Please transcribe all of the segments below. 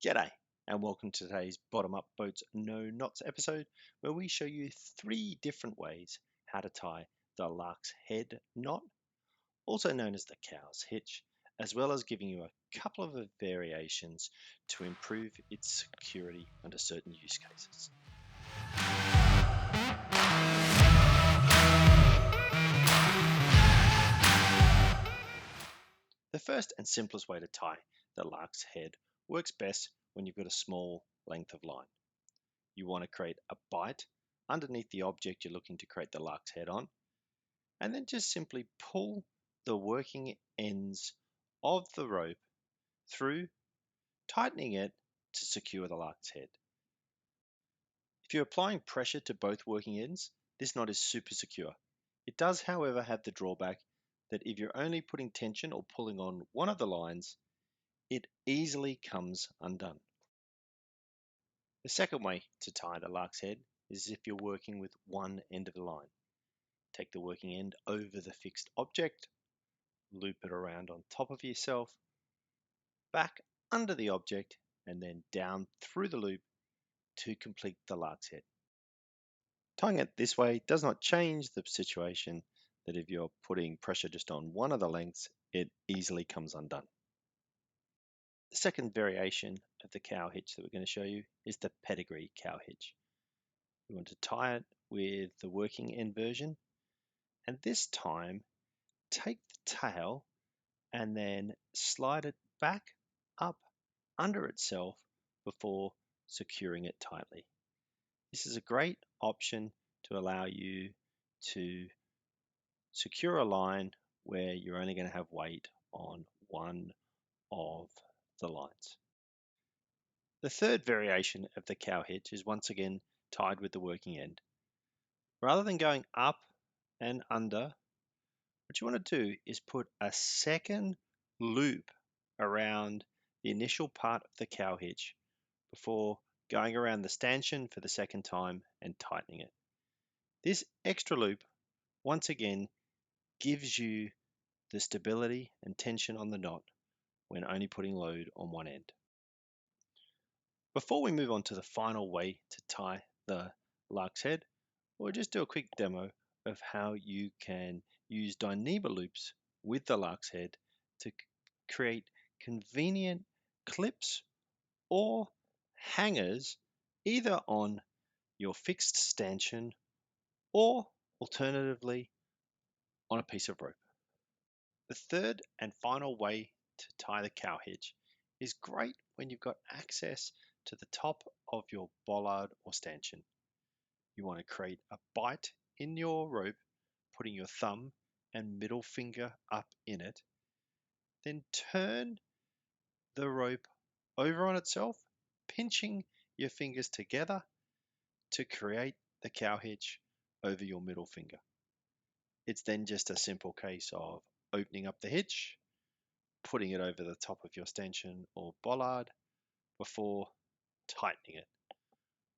G'day, and welcome to today's Bottom Up Boats No Knots episode, where we show you 3 different ways how to tie the Lark's head knot, also known as the Cows Hitch, as well as giving you a couple of variations to improve its security under certain use cases. The first and simplest way to tie the Lark's head works best when you've got a small length of line. You want to create a bight underneath the object you're looking to create the Lark's head on, and then just simply pull the working ends of the rope through, tightening it to secure the Lark's head. If you're applying pressure to both working ends, this knot is super secure. It does, however, have the drawback that if you're only putting tension or pulling on one of the lines, it easily comes undone. The second way to tie the Lark's head is if you're working with one end of the line. Take the working end over the fixed object, loop it around on top of yourself, back under the object, and then down through the loop to complete the Lark's head. Tying it this way does not change the situation that if you're putting pressure just on one of the lengths, it easily comes undone. The second variation of the cow hitch that we're going to show you is the pedigree cow hitch. We want to tie it with the working end version, and this time take the tail and then slide it back up under itself before securing it tightly. This is a great option to allow you to secure a line where you're only going to have weight on one of the lines. The third variation of the cow hitch is once again tied with the working end. Rather than going up and under, what you want to do is put a second loop around the initial part of the cow hitch before going around the stanchion for the second time and tightening it. This extra loop, once again, gives you the stability and tension on the knot when only putting load on one end. Before we move on to the final way to tie the Lark's head, we'll just do a quick demo of how you can use dyneema loops with the Lark's head to create convenient clips or hangers either on your fixed stanchion or alternatively on a piece of rope. The third and final way to tie the cow hitch is great when you've got access to the top of your bollard or stanchion. You want to create a bight in your rope, putting your thumb and middle finger up in it, then turn the rope over on itself, pinching your fingers together to create the cow hitch over your middle finger. It's then just a simple case of opening up the hitch, putting it over the top of your stanchion or bollard before tightening it.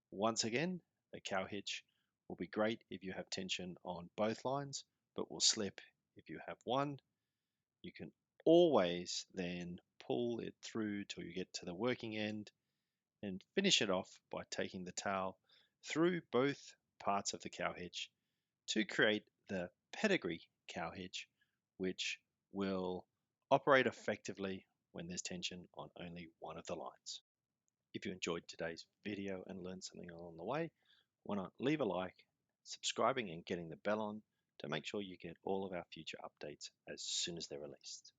Once again, the cow hitch will be great if you have tension on both lines, but will slip if you have one. You can always then pull it through till you get to the working end and finish it off by taking the tail through both parts of the cow hitch to create the pedigree cow hitch, which will operate effectively when there's tension on only one of the lines. If you enjoyed today's video and learned something along the way, why not leave a like, subscribing and getting the bell on to make sure you get all of our future updates as soon as they're released.